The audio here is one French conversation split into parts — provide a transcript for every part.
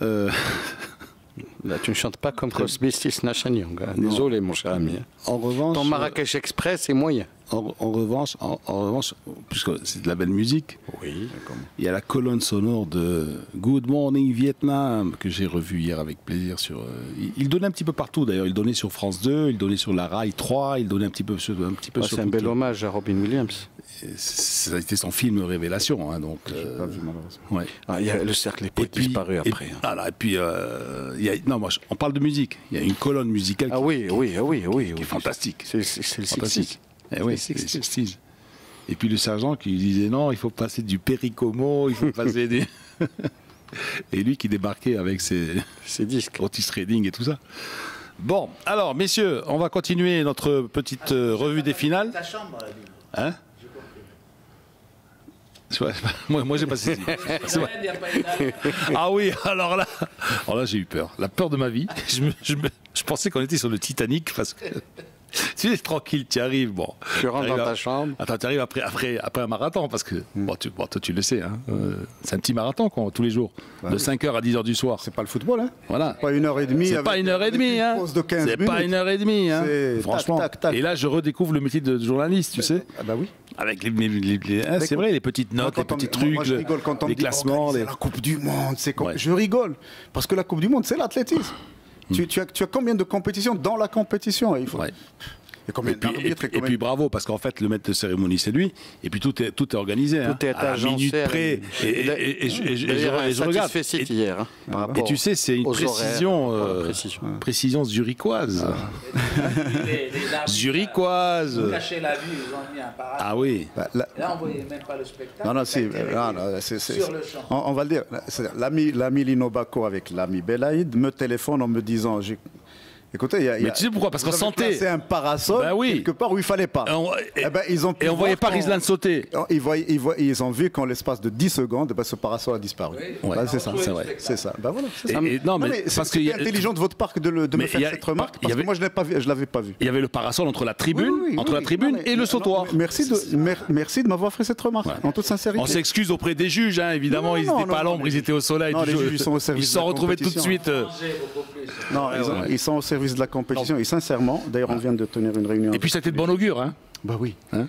Euh, Là, tu ne chantes pas comme Crosby, Stills, Nash & Young. Hein. Désolé, mon cher ami. en revanche, Ton Marrakech Express est moyen. en revanche, puisque c'est de la belle musique, Oui. il y a la colonne sonore de Good Morning Vietnam que j'ai revue hier avec plaisir. Il donnait un petit peu partout d'ailleurs. Il donnait sur France 2, il donnait sur la Rai 3, il donnait un petit peu sur C'est un bel hommage à Robin Williams. Ça a été son film révélation. Hein, donc, Pas vu, malheureusement. ouais. Ah, il y a le cercle des potes disparu après. Hein. Voilà, et puis, non, on parle de musique. Il y a une colonne musicale Ah oui, qui est fantastique. C'est le Fantastique. 60. Eh oui, c'est le 60s. Et puis le sergent qui disait non, il faut passer du Pericomo, il faut passer des... Et lui qui débarquait avec ses disques. Otis Redding et tout ça. Bon, alors messieurs, on va continuer notre petite revue des finales. Ta chambre, Hein? Moi j'ai pas saisi. Ah oui, alors là j'ai eu peur. La peur de ma vie. Je pensais qu'on était sur le Titanic parce que tu es tranquille, tu arrives. Bon, Tu rentres dans ta chambre. Attends, tu arrives après un marathon parce que toi tu le sais, hein, c'est un petit marathon tous les jours, de 5h à 10h du soir. C'est pas le football, hein? Voilà. Pas 1h30. C'est pas 1h30, hein. Pause de 15 C'est minutes. pas 1h30, hein. C'est Franchement. tac, tac, tac. Et là, je redécouvre le métier de journaliste, tu sais. Ah bah oui. Avec c'est vrai, les petites notes, les petits trucs, moi, je rigole quand on me les dit classements. organiser la Coupe du Monde. Ouais. Je rigole. Parce que la Coupe du Monde, c'est l'athlétisme. Tu as combien de compétitions dans la compétition? Il faut... Ouais. Et combien d'arbitres Et puis bravo, parce qu'en fait, le maître de cérémonie, c'est lui. Et puis tout est organisé. Tout est à la agencé. minute près. Et je regarde. Site hier. Hein, par Et rapport tu sais, c'est une aux précision, horaires. Précision. précision zurichoise. Zurichoise. Pour cacher la vue, ils ont mis un parapluie. Ah oui. Là, on ne voyait même pas le spectacle. Non, non, Ça a été réglé sur le champ. on va le dire. L'ami Lino Bacco avec l'ami Belaïd me téléphone en me disant écoutez, Mais tu sais pourquoi? Parce qu'on sentait. C'est un parasol Ben oui. quelque part où il fallait pas. Et on voyait pas Rizlan sauter. Ils ont vu qu'en l'espace de 10 secondes, ce parasol a disparu. Ouais. Bah, c'est ça, c'est vrai. c'est ça. Ben voilà, c'est ça. Non, mais parce que c'est intelligent de votre part de me faire cette remarque, parce que moi je l'avais pas vu. Il y avait le parasol entre la tribune, et le sautoir. Merci de m'avoir fait cette remarque, en toute sincérité. On s'excuse auprès des juges, hein, évidemment, Non, ils non, n'étaient pas à non, l'ombre, les- ils étaient au soleil. Non, les juges, ils sont au service Ils se sont de la retrouvés tout de compétition. suite. Non, ils sont au service de la compétition. Et sincèrement, d'ailleurs, on vient de tenir une réunion. Et puis c'était de bon augure, hein. Bah oui. Hein?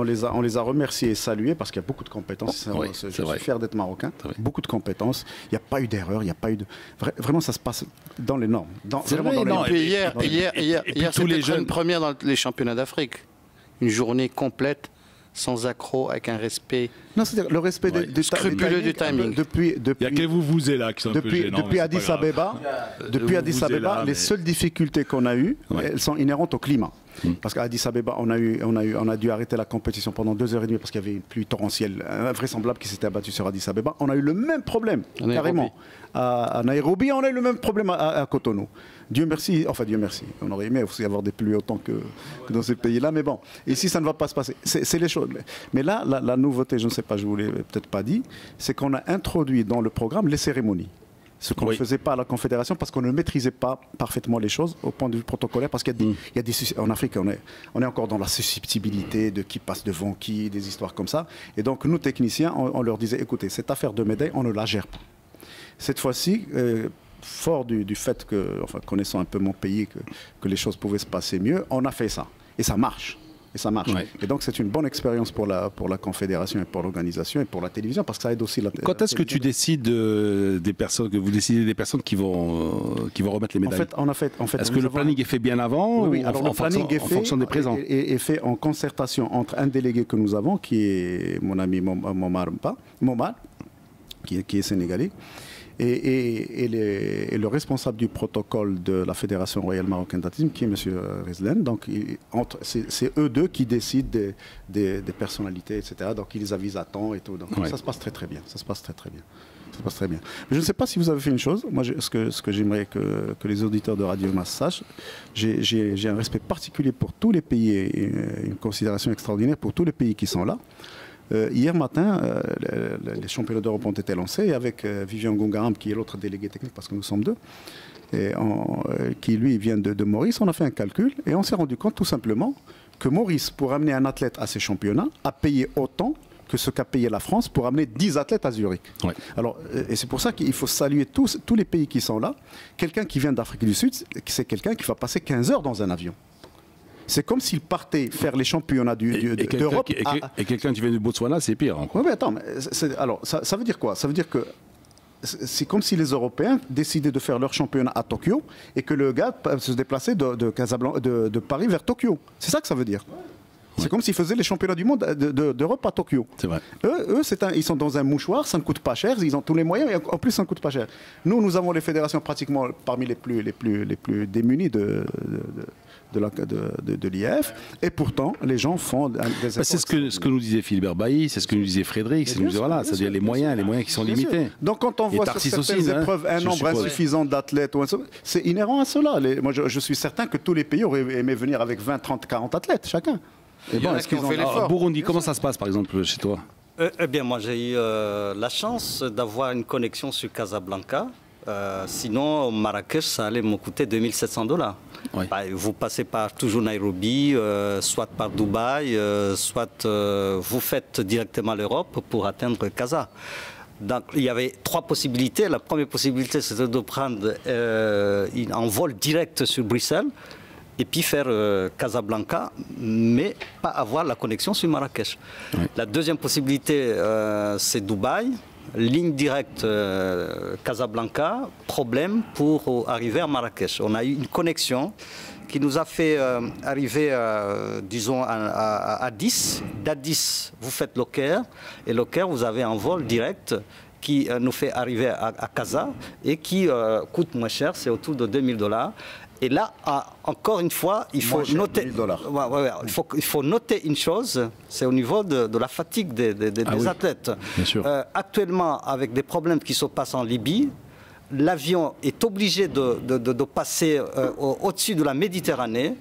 On les a remerciés et salués parce qu'il y a beaucoup de compétences. Oui, Je c'est suis vrai. fier d'être marocain. C'est vrai. Beaucoup de compétences. Il n'y a pas eu d'erreur, il n'y a pas eu de. Vraiment, ça se passe dans les normes. C'est Vraiment vrai, dans les non, normes. Et puis hier, puis tous les c'était jeunes- une première dans les championnats d'Afrique. Une journée complète, sans accroc, avec un respect. Non, c'est-à-dire le respect Ouais. des Scrupuleux du timing. Depuis, Il y a que vous là qui sont un peu gênants. depuis mais Addis c'est pas grave. Abeba, depuis Addis Vous Abeba, là, les mais- seules difficultés qu'on a eues, Ouais. elles sont inhérentes au climat. Parce qu'à Addis Abeba, on a dû arrêter la compétition pendant 2h30 parce qu'il y avait une pluie torrentielle invraisemblable qui s'était abattue sur Addis Abeba. On a eu le même problème, En Nairobi. carrément. À Nairobi, on a eu le même problème à Cotonou. Dieu merci, on aurait aimé aussi avoir des pluies autant que dans ces pays-là, mais bon, ici ça ne va pas se passer. C'est les choses. Mais là, la nouveauté, je ne sais pas, je ne vous l'ai peut-être pas dit, c'est qu'on a introduit dans le programme les cérémonies. Ce qu'on ne faisait pas à la Confédération parce qu'on ne maîtrisait pas parfaitement les choses au point de vue protocolaire. Parce qu'il y a en Afrique, on est encore dans la susceptibilité de qui passe devant qui, des histoires comme ça. Et donc, nous, techniciens, on leur disait, écoutez, cette affaire de médaille, on ne la gère pas. Cette fois-ci, fort du fait que, enfin, connaissant un peu mon pays, que les choses pouvaient se passer mieux, on a fait ça. Et ça marche. Et ça marche. Ouais. Et donc, c'est une bonne expérience pour la Confédération et pour l'organisation et pour la télévision parce que ça aide aussi la Quand est-ce que tu décides des personnes, que vous décidez des personnes qui vont remettre les médailles? En fait, Est-ce que le planning est fait bien avant Oui, ou alors en le planning fonction, est en fait, fonction des présents? est fait en concertation entre un délégué que nous avons, qui est mon ami Momar, qui est sénégalais, et le responsable du protocole de la Fédération royale marocaine d'athlétisme, qui est M. Rizlan. Donc, c'est eux deux qui décident des personnalités, etc. Donc, ils les avisent à temps et tout. Donc, Ouais. ça se passe très, très bien. Ça se passe très, très bien. Ça se passe très bien. Mais je ne sais pas si vous avez fait une chose. Moi, ce que j'aimerais que les auditeurs de Radio Mass sachent, j'ai un respect particulier pour tous les pays et une considération extraordinaire pour tous les pays qui sont là. Hier matin, les championnats d'Europe ont été lancés et avec Vivian Gongaram, qui est l'autre délégué technique, parce que nous sommes deux, qui lui vient de Maurice, on a fait un calcul et on s'est rendu compte tout simplement que Maurice, pour amener un athlète à ces championnats, a payé autant que ce qu'a payé la France pour amener 10 athlètes à Zurich. Ouais. Alors, et c'est pour ça qu'il faut saluer tous les pays qui sont là. Quelqu'un qui vient d'Afrique du Sud, c'est quelqu'un qui va passer 15 heures dans un avion. C'est comme s'il partait faire les championnats d'Europe. Et quelqu'un qui vient du Botswana, c'est pire. Oui, mais attends, alors ça veut dire quoi? Ça veut dire que c'est comme si les Européens décidaient de faire leur championnat à Tokyo et que le gars se déplaçait de Paris vers Tokyo. C'est ça que ça veut dire. C'est comme s'ils faisaient les championnats du monde d'Europe à Tokyo. C'est vrai. Eux ils sont dans un mouchoir, ça ne coûte pas cher, ils ont tous les moyens et en plus ça ne coûte pas cher. Nous avons les fédérations pratiquement parmi les plus démunies de l'IAF, et pourtant les gens font des efforts. C'est ce que nous disait Philibert Bailly, c'est ce que nous disait Frédéric, c'est-à-dire les moyens qui sont limités. Donc quand on voit sur certaines épreuves un nombre insuffisant d'athlètes, c'est inhérent à cela. Moi je suis certain que tous les pays auraient aimé venir avec 20, 30, 40 athlètes chacun. Et bon, est-ce qu'ils ont fait l'effort? Burundi, comment ça se passe par exemple chez toi? Eh bien, moi j'ai eu la chance d'avoir une connexion sur Casablanca. Sinon, Marrakech, ça allait me coûter $2700. Oui. Bah, vous passez par toujours Nairobi, soit par Dubaï, soit vous faites directement l'Europe pour atteindre Casa. Donc, il y avait 3 possibilités. La première possibilité, c'était de prendre un vol direct sur Bruxelles et puis faire Casablanca, mais pas avoir la connexion sur Marrakech. Oui. La deuxième possibilité, c'est Dubaï. Ligne directe Casablanca, problème pour arriver à Marrakech. On a eu une connexion qui nous a fait arriver, disons, à 10. D'Addis, vous faites le Caire, et le Caire, vous avez un vol direct qui nous fait arriver à Casa et qui coûte moins cher, c'est autour de $2000. Et là, encore une fois, il faut noter. Il faut noter une chose, c'est au niveau de la fatigue des athlètes. Bien sûr. Actuellement, avec des problèmes qui se passent en Libye, l'avion est obligé de passer au-dessus de la Méditerranée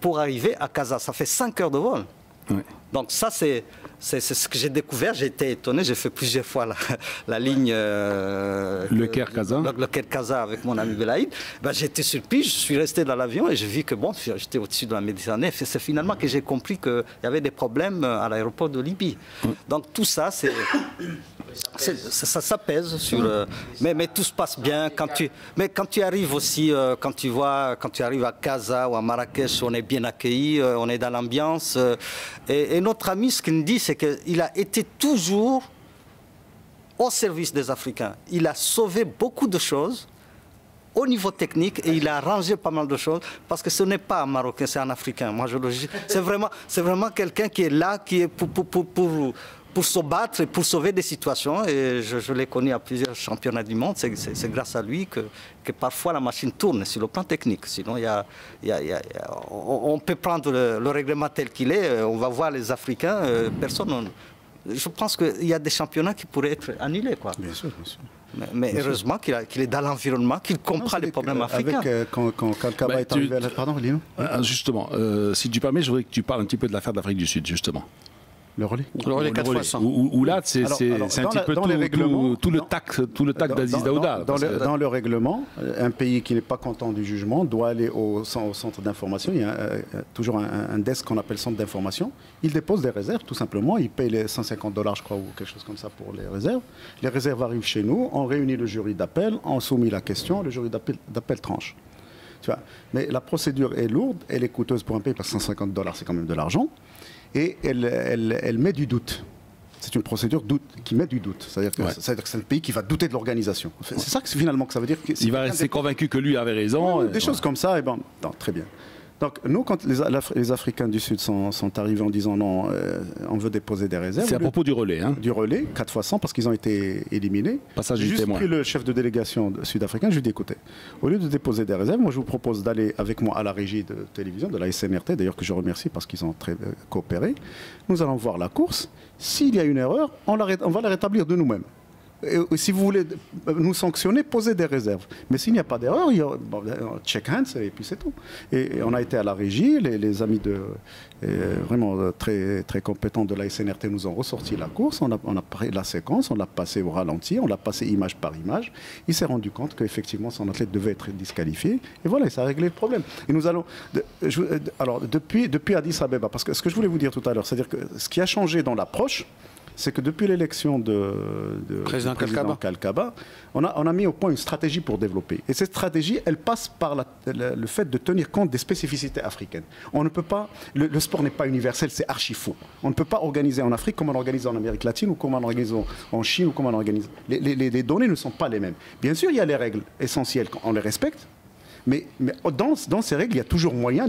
pour arriver à Casa. Ça fait 5 heures de vol. Oui. Donc ça, c'est ce que j'ai découvert. J'ai été étonné. J'ai fait plusieurs fois la ligne le Caire-Casa. Le Caire-Casa avec mon ami Belaïd. Ben, j'ai été surpris. Je suis resté dans l'avion et j'ai vu que bon, j'étais au-dessus de la Méditerranée. C'est finalement que j'ai compris qu'il y avait des problèmes à l'aéroport de Libye. Oui. Donc tout ça, ça pèse sur mais tout se passe bien mais quand tu arrives aussi quand tu arrives à Casa ou à Marrakech, on est bien accueilli, on est dans l'ambiance et notre ami, ce qu'il me dit, c'est qu'il a été toujours au service des Africains. Il a sauvé beaucoup de choses au niveau technique et il a arrangé pas mal de choses parce que ce n'est pas un Marocain, c'est un Africain. Moi, c'est vraiment quelqu'un qui est là, qui est pour se battre et pour sauver des situations. Et je l'ai connu à plusieurs championnats du monde. C'est grâce à lui que parfois la machine tourne sur le plan technique. Sinon, on peut prendre le règlement tel qu'il est. On va voir les Africains. Je pense qu'il y a des championnats qui pourraient être annulés, quoi. Bien sûr, bien sûr. Mais heureusement qu'il est dans l'environnement, qu'il comprend les problèmes africains. Quand Kalkaba est arrivé à la... Pardon, Lino. Justement, si tu permets, je voudrais que tu parles un petit peu de l'affaire d'Afrique du Sud, justement. Le relais. Le relais 4 fois 100. Où là, c'est un petit peu tout le tac d'Aziz Daouda. Dans le règlement, un pays qui n'est pas content du jugement doit aller au centre d'information. Il y a toujours un desk qu'on appelle centre d'information. Il dépose des réserves, tout simplement. Il paye les $150, je crois, ou quelque chose comme ça pour les réserves. Les réserves arrivent chez nous. On réunit le jury d'appel. On soumet la question. Le jury d'appel tranche. Tu vois. Mais la procédure est lourde. Elle est coûteuse pour un pays parce que $150, c'est quand même de l'argent. Et elle met du doute. C'est une procédure qui met du doute. C'est-à-dire que c'est un pays qui va douter de l'organisation. C'est ça que finalement que ça veut dire. Il va rester convaincu que lui avait raison. Des choses comme ça, et bon, non, très bien. Donc nous, quand les Africains du Sud sont arrivés en disant non, on veut déposer des réserves. C'est à propos du relais. Hein. Du relais, 4 fois 100, parce qu'ils ont été éliminés. Passage du témoin. J'ai juste pris le chef de délégation sud-africain, je lui ai dit écoutez, au lieu de déposer des réserves, moi je vous propose d'aller avec moi à la régie de télévision, de la SMRT, d'ailleurs que je remercie parce qu'ils ont très coopéré. Nous allons voir la course. S'il y a une erreur, on va la rétablir de nous-mêmes. Et si vous voulez nous sanctionner, posez des réserves. Mais s'il n'y a pas d'erreur, check hands et puis c'est tout. Et on a été à la régie, les amis vraiment très, très compétents de la SNRT nous ont ressorti la course, on a pris la séquence, on l'a passé au ralenti, on l'a passé image par image. Il s'est rendu compte qu'effectivement son athlète devait être disqualifié. Et voilà, ça a réglé le problème. Et nous allons... Alors, depuis Addis Abeba, parce que ce que je voulais vous dire tout à l'heure, c'est-à-dire que ce qui a changé dans l'approche, c'est que depuis l'élection de président Kalkaba, on a mis au point une stratégie pour développer. Et cette stratégie, elle passe par le fait de tenir compte des spécificités africaines. On ne peut pas, le sport n'est pas universel, c'est archi faux. On ne peut pas organiser en Afrique comme on organise en Amérique latine ou comme on organise en Chine ou comme on organise. Les données ne sont pas les mêmes. Bien sûr, il y a les règles essentielles, on les respecte. Mais dans ces règles, il y a toujours moyen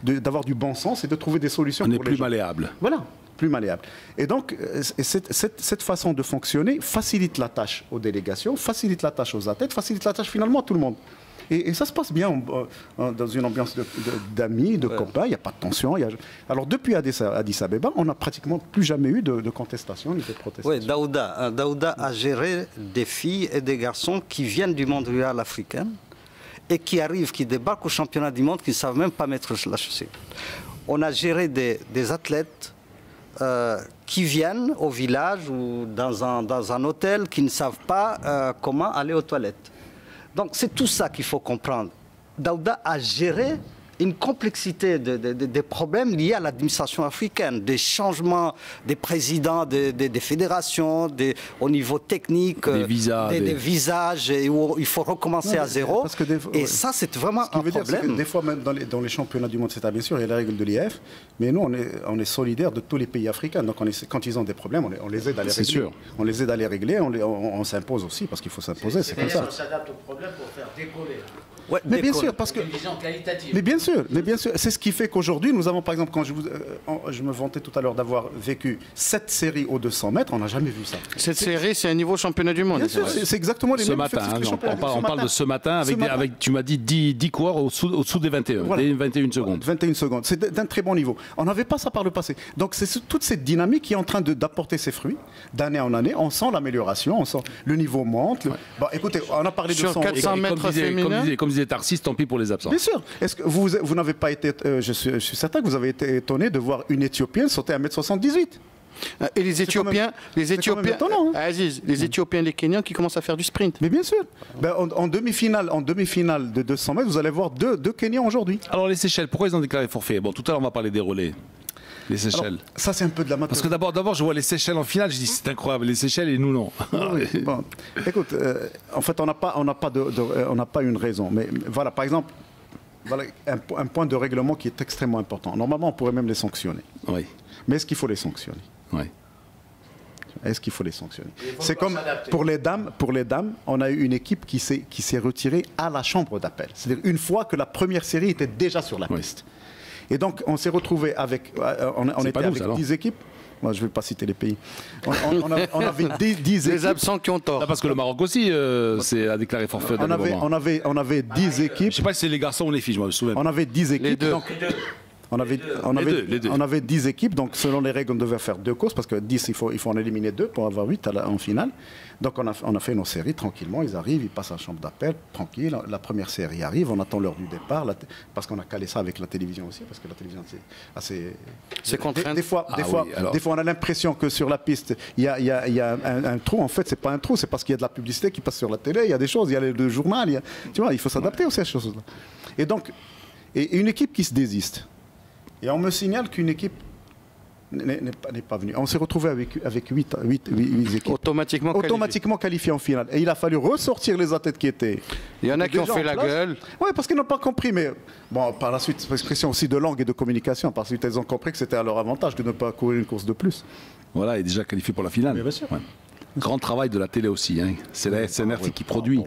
d'avoir du bon sens et de trouver des solutions. On est plus malléable. Voilà, plus malléable. Et donc, cette façon de fonctionner facilite la tâche aux délégations, facilite la tâche aux athlètes, facilite la tâche finalement à tout le monde. Et ça se passe bien dans une ambiance d'amis, de copains, il n'y a pas de tension. Alors, depuis Addis Abeba, on n'a pratiquement plus jamais eu de contestation ni de protestation. Oui, Daouda a géré des filles et des garçons qui viennent du monde rural africain et qui arrivent, qui débarquent au championnat du monde, qui ne savent même pas mettre la chaussée. On a géré des athlètes qui viennent au village ou dans un hôtel, qui ne savent pas comment aller aux toilettes. Donc c'est tout ça qu'il faut comprendre. Daouda a géré une complexité des problèmes liés à l'administration africaine, des changements des présidents des fédérations, au niveau technique, des visas, des visages, et où il faut recommencer à zéro. Et ça, c'est vraiment un problème. Des fois, même dans les championnats du monde, c'est bien sûr, il y a les règles de l'IF, mais nous, on est solidaires de tous les pays africains. Donc, quand ils ont des problèmes, on les aide à les régler. Sûr. On les aide à les régler, on s'impose aussi, parce qu'il faut s'imposer, c'est comme ça. On s'adapte au problème pour faire décoller. Ouais, mais bien sûr, parce que. Une vision qualitative. Mais bien sûr, c'est ce qui fait qu'aujourd'hui, nous avons, par exemple, quand je me vantais tout à l'heure d'avoir vécu 7 séries aux 200 mètres, on n'a jamais vu ça. Cette série, c'est un niveau championnat du monde. Bien sûr, c'est exactement les ce mêmes. Matin, on parle de ce matin, avec tu m'as dit 10 coureurs au-dessous des 21, voilà. Des 21 secondes. 21 secondes, c'est d'un très bon niveau. On n'avait pas ça par le passé. Donc c'est toute cette dynamique qui est en train d'apporter ses fruits, d'année en année. On sent l'amélioration, on sent le niveau monte. Bon, écoutez, on a parlé de sur 400 mètres féminins. Comme disait Tarsis, tant pis pour les absents. Bien sûr. Est-ce que vous n'avez pas été, je suis certain que vous avez été étonné de voir une Éthiopienne sauter à 1m78. Et les Éthiopiens, étonnant, hein. Aziz, les Éthiopiens et les Kenyans qui commencent à faire du sprint. Mais bien sûr. Ben, en demi-finale de 200 mètres, vous allez voir deux Kenyans aujourd'hui. Alors les Seychelles, pourquoi ils ont déclaré forfait? Bon, tout à l'heure on va parler des relais. Les Seychelles. Alors, ça c'est un peu de la Parce que d'abord je vois les Seychelles en finale, je dis c'est incroyable, les Seychelles et nous non. Oui, bon. Écoute, en fait on n'a pas une raison. Mais voilà, par exemple, voilà un point de règlement qui est extrêmement important. Normalement on pourrait même les sanctionner. Oui. Mais est-ce qu'il faut les sanctionner? Oui. Est-ce qu'il faut les sanctionner? C'est comme pour les dames, on a eu une équipe qui s'est retirée à la chambre d'appel. C'est-à-dire une fois que la première série était déjà sur la piste. Et donc on s'est retrouvé avec, on était avec 10 équipes. Moi, je ne vais pas citer les pays. On avait 10 équipes. Les absents qui ont tort. Là, parce que le Maroc aussi a déclaré forfait. On avait 10 équipes. Je ne sais pas si c'est les garçons ou les filles, je me souviens. On avait 10 équipes. Les deux. Donc, on avait 10 équipes, donc selon les règles, on devait faire 2 courses, parce que 10, il faut en éliminer 2 pour avoir 8 en finale. Donc on a fait nos séries tranquillement, ils arrivent, ils passent à la chambre d'appel, tranquille. La première série arrive, on attend l'heure du départ, parce qu'on a calé ça avec la télévision aussi, parce que la télévision c'est assez... C'est contraint. Des fois, on a l'impression que sur la piste, il y a un trou. En fait, c'est pas un trou, c'est parce qu'il y a de la publicité qui passe sur la télé, il y a des choses, il y a le journal, tu vois, il faut s'adapter aussi à ces choses-là. Et donc, une équipe qui se désiste. Et on me signale qu'une équipe n'est pas venue. On s'est retrouvé avec 8 équipes. Automatiquement qualifiées en finale. Et il a fallu ressortir les athlètes qui étaient. Il y en a qui ont fait la gueule. Oui, parce qu'ils n'ont pas compris. Mais bon, par la suite, c'est une question aussi de langue et de communication. Par la suite, elles ont compris que c'était à leur avantage de ne pas courir une course de plus. Voilà, il est déjà qualifié pour la finale. Mais bien sûr. Ouais. Grand travail de la télé aussi. Hein. C'est la SNRT qui produit.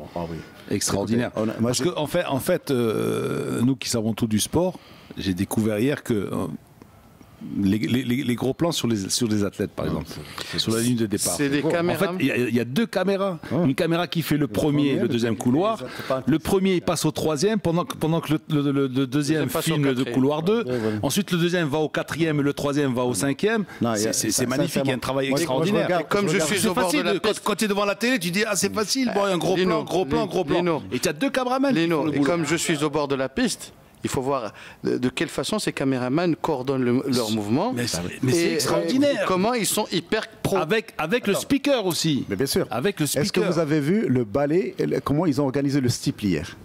Extraordinaire. Parce qu'en fait, nous qui savons tout du sport, j'ai découvert hier que les gros plans sur les athlètes, par exemple, sur la ligne de départ. C'est des caméras. En fait, il y a 2 caméras. Une caméra qui fait le premier et le deuxième couloir. Le premier il passe au troisième pendant que le deuxième filme de couloir 2. Ensuite, le deuxième va au 4e et le troisième va au 5e. C'est magnifique, il y a un travail extraordinaire. Comme je suis au bord de la piste. Quand tu es devant la télé, tu dis c'est facile. Bon, un gros plan. Et tu as 2 caméramans. Et comme je suis au bord de la piste, il faut voir de quelle façon ces caméramans coordonnent leurs mouvements. Mais c'est extraordinaire. Comment ils sont hyper pro. Avec le speaker aussi. Mais bien sûr. Avec le speaker. Est-ce que vous avez vu le ballet, comment ils ont organisé le steeple hier?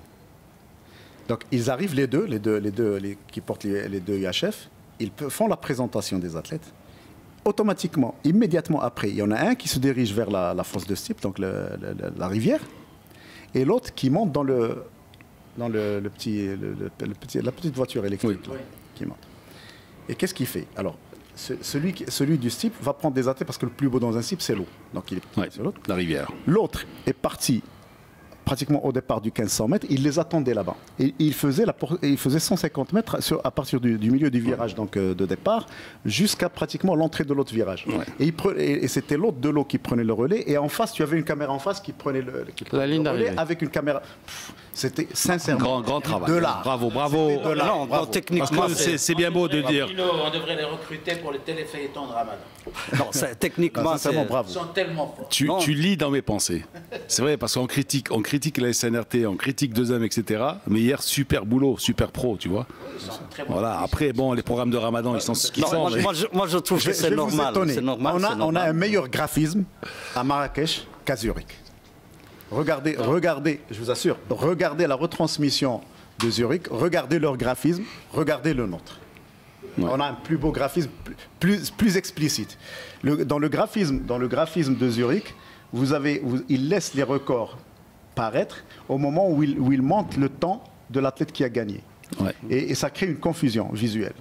Donc ils arrivent les deux qui portent les 2 UHF, ils font la présentation des athlètes. automatiquement, immédiatement après, il y en a un qui se dirige vers la fosse de Stipe, donc la rivière, et l'autre qui monte dans la petite voiture électrique qui monte. Et qu'est-ce qu'il fait? Alors, celui du Stipe va prendre des athées parce que le plus beau dans un Stipe, c'est l'eau. Donc il est sur l'autre. La rivière. L'autre est parti pratiquement au départ du 1500 mètres, il les attendait là-bas. Et il faisait 150 mètres à partir du milieu du virage donc, de départ jusqu'à pratiquement l'entrée de l'autre virage. Ouais. Et c'était l'autre de l'eau qui prenait le relais. Et en face, tu avais une caméra en face qui prenait le relais avec une caméra. C'était sincèrement grand travail. De l'art. Bravo. Non, techniquement, c'est bien beau de dire. On devrait les recruter pour les téléfeuilletons de Ramadan. Non, techniquement, bravo. Ils sont tellement forts. Tu lis dans mes pensées. C'est vrai, parce qu'on critique la SNRT, on critique 2M, etc. Mais hier, super boulot, super pro, tu vois. Voilà. Après, bon, les programmes de Ramadan, ils sont ce qu'ils sont. Moi, je trouve que c'est normal. On a un meilleur graphisme à Marrakech qu'à Zurich. Regardez, je vous assure, regardez la retransmission de Zurich, regardez leur graphisme, regardez le nôtre. Ouais. On a un plus beau graphisme, plus explicite. Dans le graphisme de Zurich, il laisse les records paraître au moment où il montre le temps de l'athlète qui a gagné. Ouais. Et ça crée une confusion visuelle.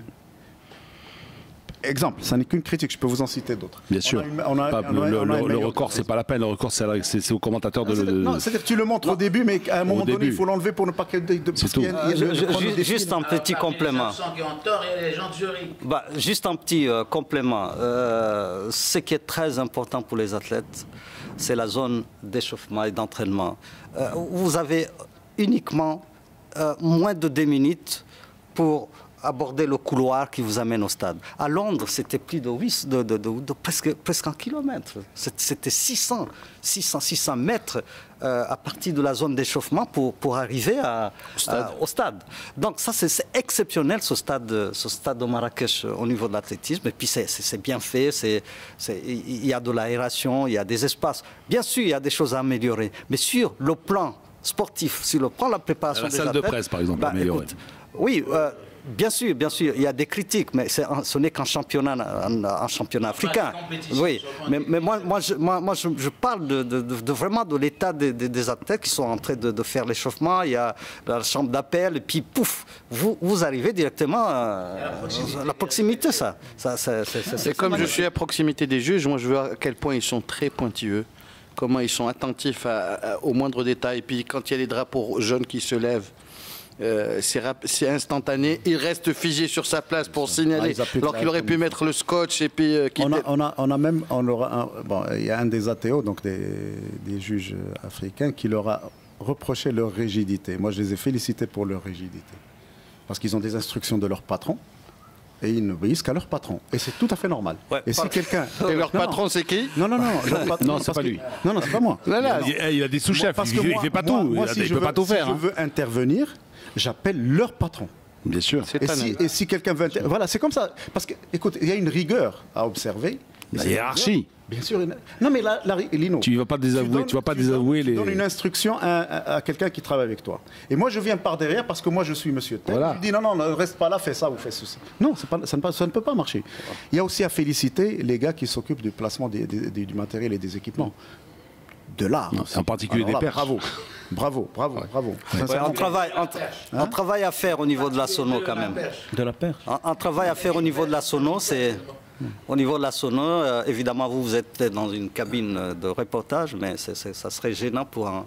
Exemple, ça n'est qu'une critique, je peux vous en citer d'autres. Bien sûr. Le record, c'est pas la peine, le record, c'est au commentateur de le. Non, c'est-à-dire que tu le montres au début, mais à un moment donné, il faut l'enlever pour ne pas qu'il y ait juste un petit complément. Les gens qui ont tort, il y a les gens de Zurich. Juste un petit complément. Ce qui est très important pour les athlètes, c'est la zone d'échauffement et d'entraînement. Vous avez uniquement moins de 2 minutes pour aborder le couloir qui vous amène au stade. À Londres, c'était plus de presque 1 kilomètre. C'était 600 mètres à partir de la zone d'échauffement pour arriver au stade. Donc ça, c'est exceptionnel, ce stade de Marrakech au niveau de l'athlétisme. Et puis c'est bien fait, il y a de l'aération, il y a des espaces. Bien sûr, il y a des choses à améliorer. Mais sur le plan sportif, sur le plan de la préparation des athlètes... La salle de presse, par exemple, améliorer. Oui, bien sûr, il y a des critiques, mais ce n'est qu'un championnat africain. Oui, mais moi, je parle vraiment de l'état des athlètes qui sont en train de faire l'échauffement. Il y a la chambre d'appel, et puis pouf, vous arrivez directement à la proximité, ça. C'est comme je suis à proximité des juges, moi je vois à quel point ils sont très pointilleux, comment ils sont attentifs aux moindres détails. Et puis quand il y a les drapeaux jaunes qui se lèvent, c'est instantané, il reste figé sur sa place pour signaler, alors qu'il aurait pu mettre le scotch et puis il y a un des ATO, donc des juges africains, qui leur a reproché leur rigidité. Moi, je les ai félicités pour leur rigidité, parce qu'ils ont des instructions de leur patron et ils n'obéissent qu'à leur patron. Et c'est tout à fait normal. Ouais, et si quelqu'un... Et leur patron, c'est qui? Non, c'est pas lui. Non, c'est pas moi. Il a des sous-chefs, il ne fait pas tout. Il ne peut pas tout faire. Si je veux intervenir, j'appelle leur patron. Bien sûr. Et si quelqu'un veut... Voilà, c'est comme ça. Parce que, écoute, il y a une rigueur à observer. La hiérarchie. Bien sûr. Non, mais Lino, tu ne vas pas désavouer les... Tu donnes une instruction à quelqu'un qui travaille avec toi. Et moi, je viens par derrière parce que moi, je suis monsieur tel. Voilà. Je dis non, ne reste pas là, fais ça ou fais ceci. Non, ça ne peut pas marcher. Il y a aussi à féliciter les gars qui s'occupent du placement du matériel et des équipements. De l'art. En particulier des perches. Bravo. Un travail à faire au niveau de la sono quand même. De la perche. Un travail à faire au niveau de la sono, c'est... Au niveau de la sono, évidemment, vous êtes dans une cabine de reportage, mais ça serait gênant pour un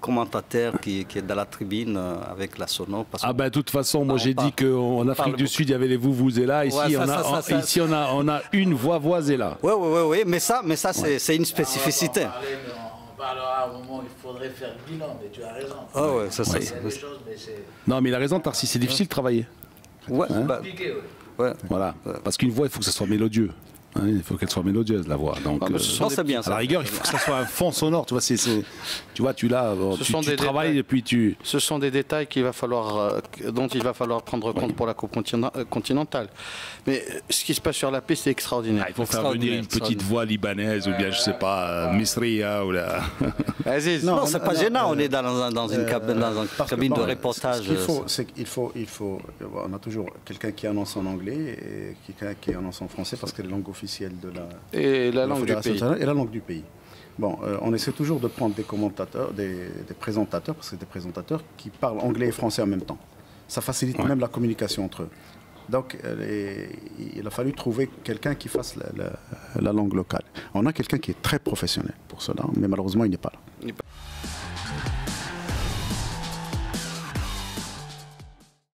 commentateur qui est dans la tribune avec la sono. De toute façon, moi j'ai dit qu'en Afrique du Sud, il y avait les vous-vous-et-là. Ici, on a une voix-voix-et-là. Oui, mais ça c'est une spécificité. On parlera au moment où il faudrait faire le bilan, mais tu as raison. Non, mais il a raison, Tarsi, c'est difficile de travailler. Ouais, Voilà. Parce qu'une voix, il faut que ça soit mélodieux. Il faut qu'elle soit mélodieuse, la voix. Donc, c'est bien, à la rigueur, il faut que ça soit un fond sonore. Tu vois, tu travailles et puis tu... Ce sont des détails dont il va falloir prendre compte pour la Coupe continentale. Mais ce qui se passe sur la piste, c'est extraordinaire. Il faut faire venir une petite voix libanaise ou bien, je sais pas, Misriya ou la... Non, c'est pas gênant. On est dans une cabine de reportage. Ce qu'il faut, on a toujours quelqu'un qui annonce en anglais et quelqu'un qui annonce en français parce que les langues officielles officielle de la Fédération internationale et la langue du pays. Bon, on essaie toujours de prendre des commentateurs, des présentateurs, parce que c'est des présentateurs qui parlent anglais et français en même temps. Ça facilite même la communication entre eux. Donc, il a fallu trouver quelqu'un qui fasse la langue locale. On a quelqu'un qui est très professionnel pour cela, mais malheureusement, il n'est pas là.